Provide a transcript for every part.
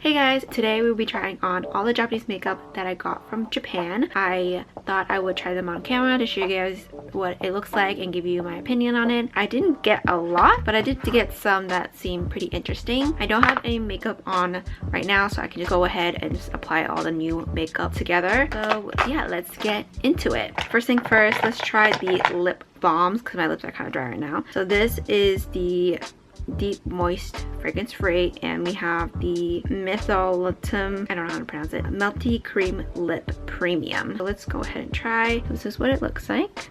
Hey guys, today we'll be trying on all the Japanese makeup that I got from Japan. I thought I would try them on camera to show you guys what it looks like and give you my opinion on it. I didn't get a lot, but I did get some that seemed pretty interesting. I don't have any makeup on right now, so I can just go ahead and just apply all the new makeup together. So yeah, let's get into it. First thing first, let's try the lip balms because my lips are kind of dry right now. So this is the Deep Moist Fragrance Free, and we have the Mentholatum, I don't know how to pronounce it, Melty Cream Lip Premium. So let's go ahead and try. This is what it looks like.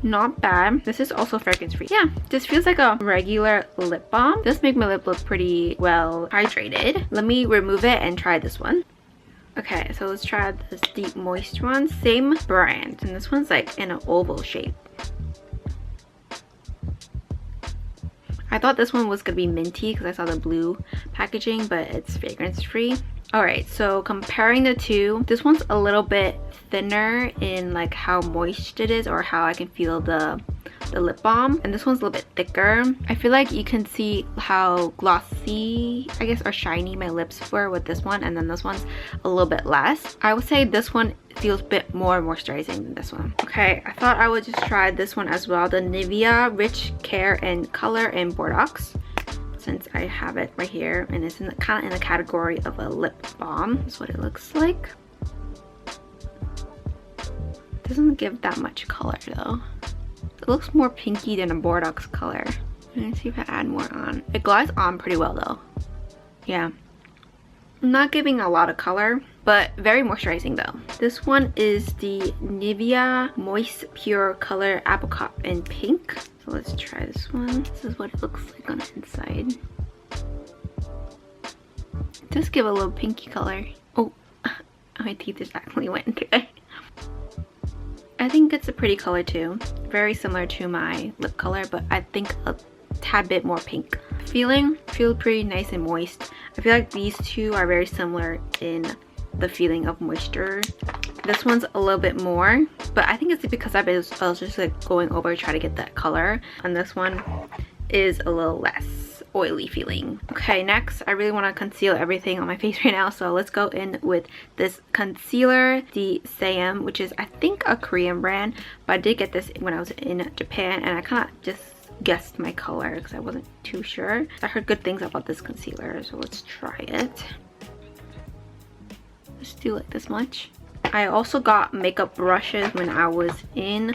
Not bad. This is also fragrance free. Yeah, this feels like a regular lip balm. This makes my lip look pretty well hydrated. Let me remove it and try this one. Okay, so let's try this Deep Moist one. Same brand, and this one's like in an oval shape. I thought this one was gonna be minty because I saw the blue packaging, but it's fragrance free. Alright, so comparing the two, this one's a little bit thinner in like how moist it is or how I can feel the lip balm, and this one's a little bit thicker. I feel like you can see how glossy, I guess, or shiny my lips were with this one, and then this one's a little bit less. I would say this one feels a bit more moisturizing than this one. Okay, I thought I would just try this one as well, the Nivea Rich Care and Color in Botox, since I have it right here, and it's in the, kind of in the category of a lip balm. That's what it looks like. Doesn't give that much color though. It looks more pinky than a Botox color. Let's see if I add more on. It glides on pretty well though. Yeah. Not giving a lot of color, but very moisturizing though. This one is the Nivea Moist Pure Color Apricot in Pink. So let's try this one. This is what it looks like on the inside. It does give a little pinky color. Oh, my teeth just accidentally went into it. I think it's a pretty color too. Very similar to my lip color, but I think a tad bit more pink. Feel pretty nice and moist. I feel like these two are very similar in the feeling of moisture. This one's a little bit more, but I think it's because I was just like going over trying to get that color, and this one is a little less oily feeling. Okay, next I really want to conceal everything on my face right now, so let's go in with this concealer, the Sam, which is I think a Korean brand, but I did get this when I was in Japan, and I kind of just guessed my color because I wasn't too sure. I heard good things about this concealer, so let's try it. Let's do like this much. I also got makeup brushes when I was in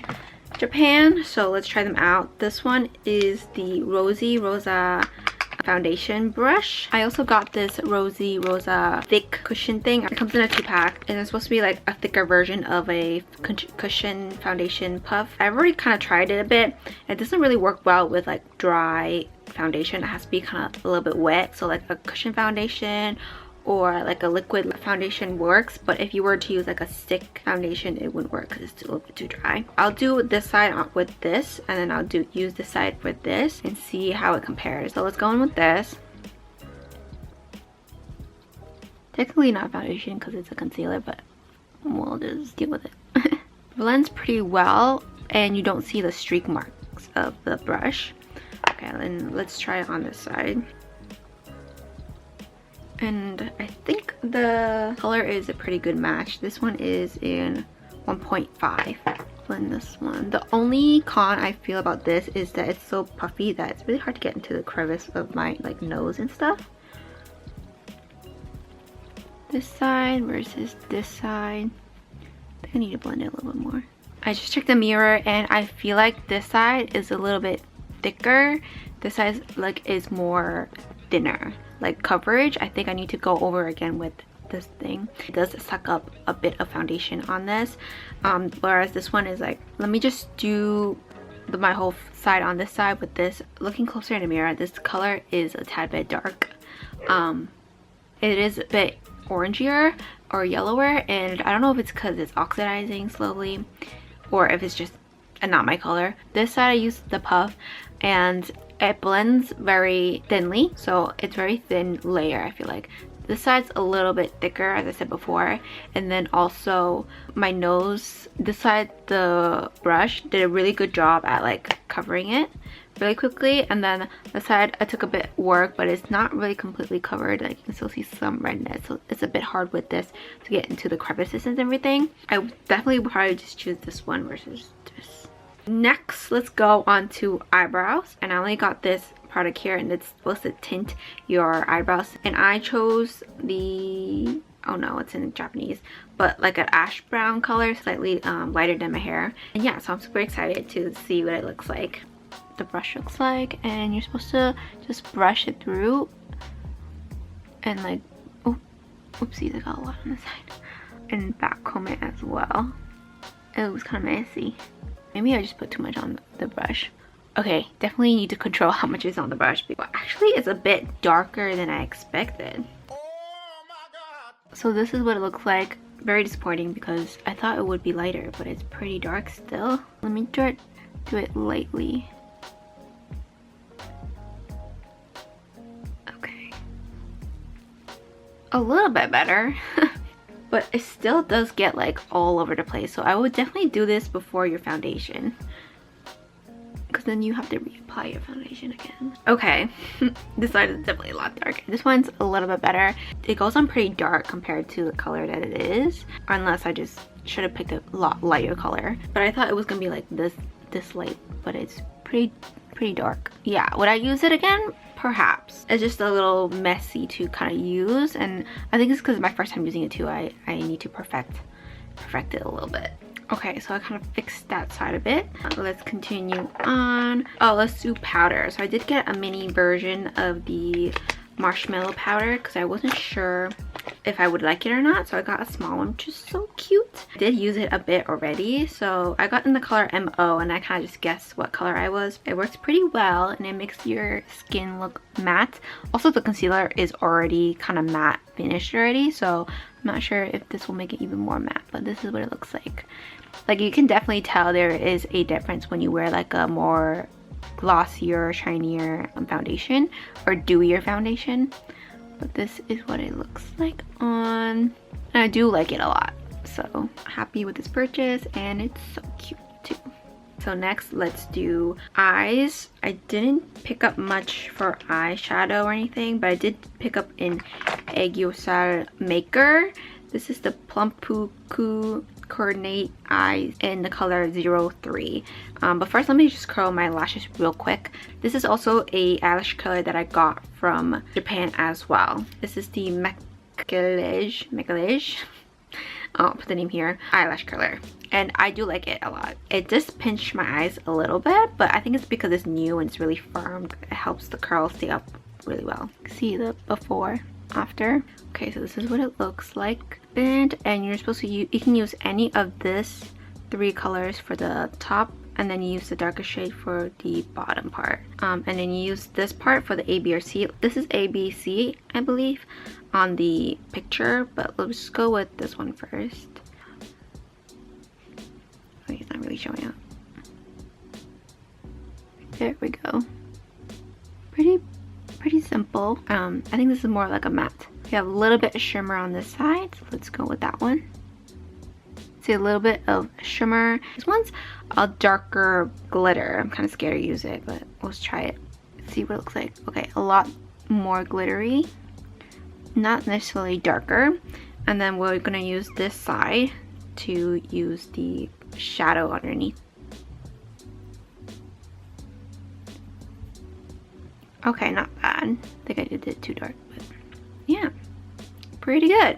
Japan, so let's try them out. This one is the Rosy Rosa foundation brush. I also got this Rosy Rosa thick cushion thing. It comes in a 2-pack, and it's supposed to be like a thicker version of a cushion foundation puff. I've already kind of tried it a bit. It doesn't really work well with like dry foundation. It has to be kind of a little bit wet, so like a cushion foundation or like a liquid foundation works, but if you were to use like a stick foundation, it wouldn't work because it's a little bit too dry. I'll do this side with this, and then I'll use this side with this and see how it compares. So let's go in with this. Technically not foundation because it's a concealer, but we'll just deal with it. Blends pretty well, and you don't see the streak marks of the brush. Okay, then let's try it on this side. And I think the color is a pretty good match. This one is in 1.5. Blend this one. The only con I feel about this is that it's so puffy that it's really hard to get into the crevice of my like nose and stuff. This side versus this side. I think I need to blend it a little bit more. I just checked the mirror, and I feel like this side is a little bit thicker. This side is more thinner. Like coverage, I think I need to go over again with this thing. It does suck up a bit of foundation on this, whereas this one is like, let me just do my whole side on this side with this. Looking closer in the mirror, this color is a tad bit dark. It is a bit orangier or yellower, and I don't know if it's because it's oxidizing slowly or if it's just not my color. This side I used the puff, and it blends very thinly, so it's very thin layer. I feel like this side's a little bit thicker, as I said before, and then also my nose, this side, the brush did a really good job at like covering it really quickly, and then the side I took a bit work, but it's not really completely covered. Like you can still see some redness, so it's a bit hard with this to get into the crevices and everything. I would definitely probably just choose this one versus this. Next, let's go on to eyebrows, and I only got this product here, and it's supposed to tint your eyebrows, and I chose the, oh no, it's in Japanese, but like an ash brown color, slightly lighter than my hair. And yeah, so I'm super excited to see what it looks like. The brush looks like, and you're supposed to just brush it through and like, oh, oopsies, I got a lot on the side, and back comb it as well. It was kind of messy. Maybe I just put too much on the brush. Okay, definitely need to control how much is on the brush. But actually, it's a bit darker than I expected. So this is what it looks like. Very disappointing because I thought it would be lighter, but it's pretty dark still. Let me try to do it lightly. Okay. A little bit better. But it still does get like all over the place. So I would definitely do this before your foundation, because then you have to reapply your foundation again. Okay, this side is definitely a lot darker. This one's a little bit better. It goes on pretty dark compared to the color that it is, unless I just should have picked a lot lighter color. But I thought it was gonna be like this light, but it's pretty dark. Yeah, would I use it again? Perhaps. It's just a little messy to kind of use, and I think it's because it's my first time using it too. I need to perfect it a little bit. Okay, so I kind of fixed that side a bit. Let's continue on. Oh, let's do powder. So I did get a mini version of the marshmallow powder because I wasn't sure if I would like it or not, so I got a small one, which is so cute. I did use it a bit already, so I got in the color MO, and I kind of just guessed what color I was. It works pretty well, and it makes your skin look matte. Also, the concealer is already kind of matte finished already, so I'm not sure if this will make it even more matte, but this is what it looks like. Like, you can definitely tell there is a difference when you wear like a more glossier, shinier foundation or dewier foundation. But this is what it looks like on, and I do like it a lot, so happy with this purchase, and it's so cute too. So next, let's do eyes. I didn't pick up much for eyeshadow or anything, but I did pick up an Aegyosal Maker. This is the Plum Puku Coordinate Eyes in the color 03. But first, let me just curl my lashes real quick. This is also a eyelash color that I got from Japan as well. This is the Maquillage. I'll put the name here. Eyelash color, and I do like it a lot. It just pinched my eyes a little bit, but I think it's because it's new and it's really firm. It helps the curl stay up really well. See the before, after. Okay, so this is what it looks like. And you're supposed to use, you can use any of this 3 colors for the top, and then you use the darker shade for the bottom part, and then you use this part for the A, B, or C. This is A, B, C, I believe, on the picture, but let's just go with this one first. Oh, it's not really showing up. There we go. Pretty simple. I think this is more like a matte. We have a little bit of shimmer on this side, so let's go with that one. See a little bit of shimmer. This one's a darker glitter. I'm kind of scared to use it, but let's try it. See what it looks like. Okay, a lot more glittery, not necessarily darker. And then we're gonna use this side to use the shadow underneath. Okay, not bad. I think I did it too dark, but yeah, pretty good.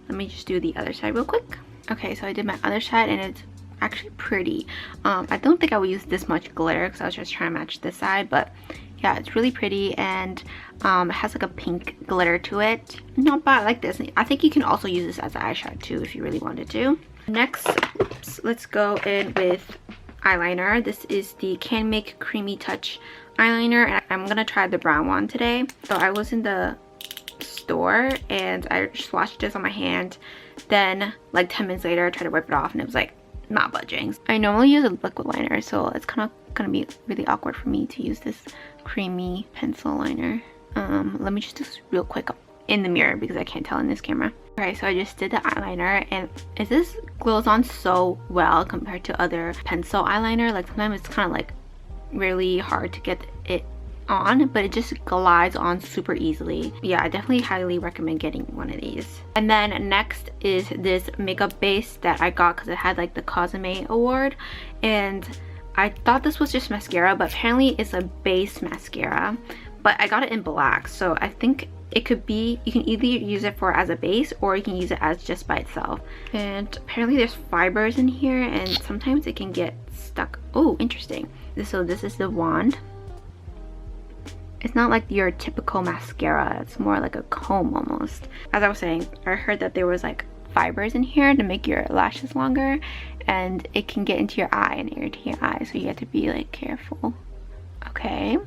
Let me just do the other side real quick. Okay, so I did my other side, and it's actually pretty. I don't think I would use this much glitter because I was just trying to match this side, but yeah, it's really pretty, and it has like a pink glitter to it. Not bad. I like this. I think you can also use this as an eyeshadow too if you really wanted to. Next, let's go in with eyeliner. This is the Can Make Creamy Touch eyeliner, and I'm gonna try the brown one today. So I was in the store and I swatched this on my hand, then like 10 minutes later I tried to wipe it off and it was like not budging. I normally use a liquid liner, so it's kind of gonna be really awkward for me to use this creamy pencil liner. Let me just do this real quick in the mirror because I can't tell in this camera. Okay, so I just did the eyeliner, and this glows on so well compared to other pencil eyeliner. Like sometimes it's kind of like really hard to get it on, but it just glides on super easily. Yeah, I definitely highly recommend getting one of these. And then next is this makeup base that I got because it had like the KITSMUI award, and I thought this was just mascara, but apparently it's a base mascara, but I got it in black, so I think it could be, you can either use it for as a base or you can use it as just by itself. And apparently there's fibers in here and sometimes it can get stuck. Oh, interesting. So this is the wand. It's not like your typical mascara, it's more like a comb almost. As I was saying, I heard that there was like fibers in here to make your lashes longer, and it can get into your eye and irritate your eye, so you have to be like careful. Okay,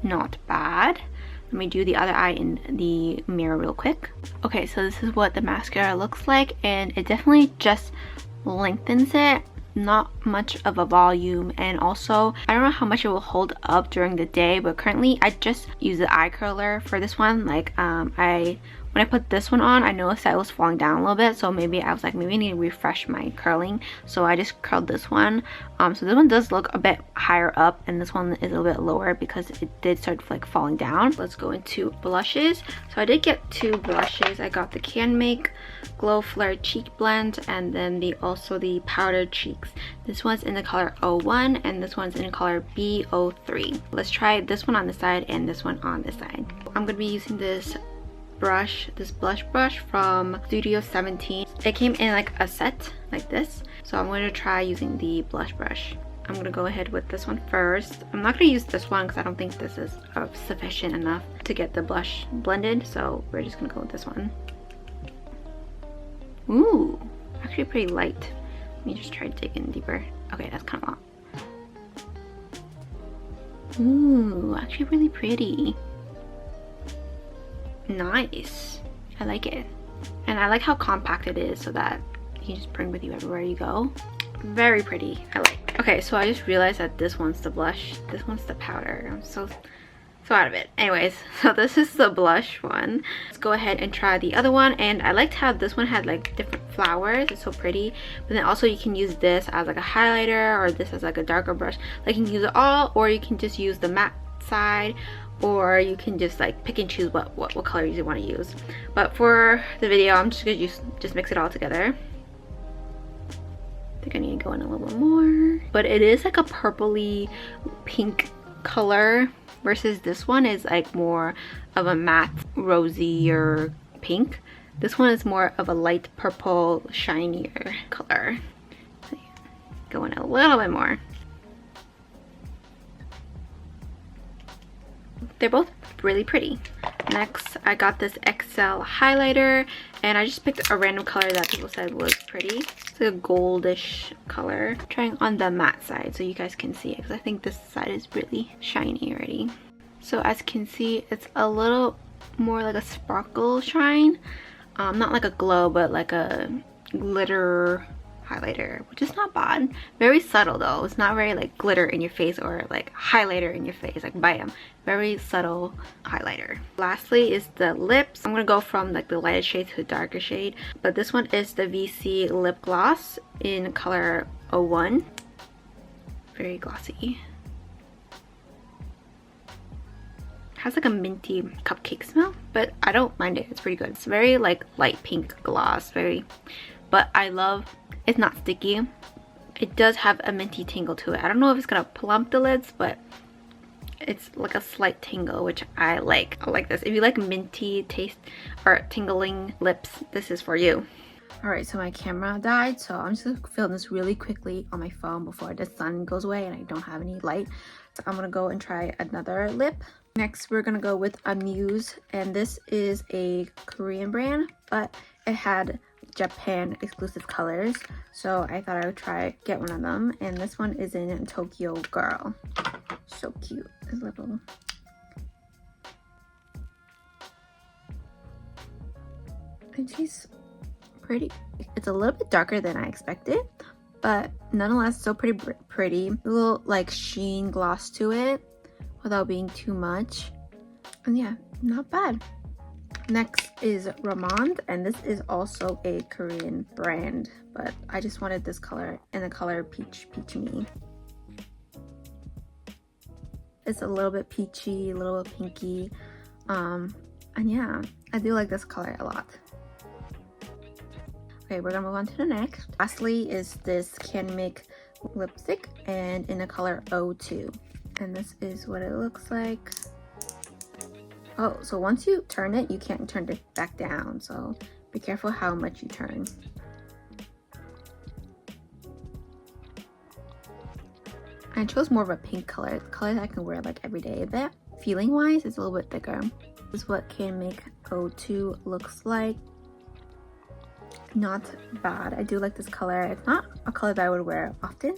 not bad. Let me do the other eye in the mirror real quick. Okay, so this is what the mascara looks like, and it definitely just lengthens it. Not much of a volume, and also I don't know how much it will hold up during the day, but currently I just use the eye curler for this one. Like when I put this one on, I noticed that it was falling down a little bit, so maybe I was like, maybe I need to refresh my curling, so I just curled this one. So this one does look a bit higher up, and this one is a little bit lower because it did start like falling down. Let's go into blushes. So I did get two blushes. I got the Can Make Glow Flare Cheek Blend, and then also the Powdered Cheeks. This one's in the color 01 and this one's in the color B03. Let's try this one on the side and this one on this side. I'm gonna be using this brush, this blush brush from Studio 17. It came in like a set like this, so I'm going to try using the blush brush. I'm gonna go ahead with this one first. I'm not gonna use this one because I don't think this is sufficient enough to get the blush blended, so we're just gonna go with this one. Ooh, actually pretty light. Let me just try digging deeper. Okay, that's kind of long. Ooh, actually really pretty. Nice. I like it. And I like how compact it is so that you can just bring with you everywhere you go. Very pretty. I like. Okay, so I just realized that this one's the blush, this one's the powder. I'm so out of it. Anyways, so this is the blush one. Let's go ahead and try the other one. And I liked how this one had like different flowers. It's so pretty. But then also you can use this as like a highlighter, or this as like a darker brush. Like you can use it all, or you can just use the matte side, or you can just like pick and choose what colors you want to use. But for the video, I'm just gonna just mix it all together. I think I need to go in a little bit more. But it is like a purpley pink color, versus this one is like more of a matte rosier pink. This one is more of a light purple shinier color. So yeah, go in a little bit more. They're both really pretty. Next, I got this XL highlighter, and I just picked a random color that people said was pretty. It's like a goldish color. I'm trying on the matte side so you guys can see it, because I think this side is really shiny already. So as you can see, it's a little more like a sparkle shine. Not like a glow, but like a glitter highlighter, which is not bad. Very subtle though. It's not very like glitter in your face or like highlighter in your face, like bam. Very subtle highlighter. Lastly is the lips. I'm gonna go from like the lighter shade to the darker shade, but this one is the VC lip gloss in color 01. Very glossy. Has like a minty cupcake smell, but I don't mind it. It's pretty good. It's very like light pink gloss, but I love, it's not sticky. It does have a minty tingle to it. I don't know if it's gonna plump the lids, but it's like a slight tingle, which I like. I like this. If you like minty taste or tingling lips, this is for you. Alright, so my camera died, so I'm just gonna film this really quickly on my phone before the sun goes away and I don't have any light. So I'm gonna go and try another lip. Next, we're gonna go with Amuse, and this is a Korean brand, but it had Japan exclusive colors, so I thought I would get one of them. And this one is in Tokyo Girl. So cute. This little, it tastes pretty. It's a little bit darker than I expected, but nonetheless so pretty. A little like sheen gloss to it without being too much, and yeah, not bad. Next is Ramond, and this is also a Korean brand, but I just wanted this color in the color Peach Me. It's a little bit peachy, a little bit pinky. And yeah, I do like this color a lot. Okay, we're gonna move on to the next. Lastly is this KITSMUI lipstick, and in the color O2. And this is what it looks like. Oh, so once you turn it, you can't turn it back down, so be careful how much you turn. I chose more of a pink color, color that I can wear like every day. That feeling wise is a little bit thicker. This is what KITSMUI O2 looks like. Not bad. I do like this color. It's not a color that I would wear often,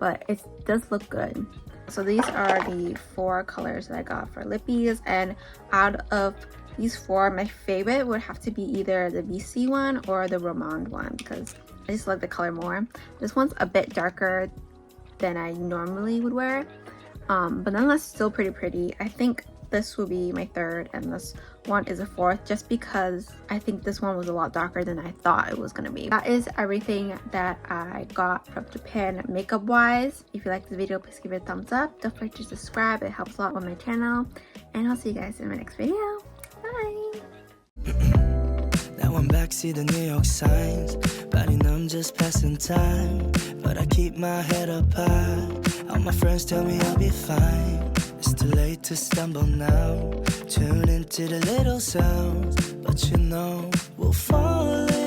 but it does look good. So these are the 4 colors that I got for lippies, and out of these 4, my favorite would have to be either the BC one or the Romand one, because I just like the color more. This one's a bit darker than I normally would wear, but nonetheless still pretty. I think this will be my 3rd and this one is a 4th, just because I think this one was a lot darker than I thought it was gonna be. That is everything that I got from Japan makeup wise. If you like this video, please give it a thumbs up. Don't forget to subscribe, it helps a lot on my channel, and I'll see you guys in my next video. Bye. Now I'm back, see the New York signs, but I'm just passing time. But I keep my head up high. All my friends tell me I'll be fine. It's too late to stumble now. Tune into the little sounds, but you know we'll fall in.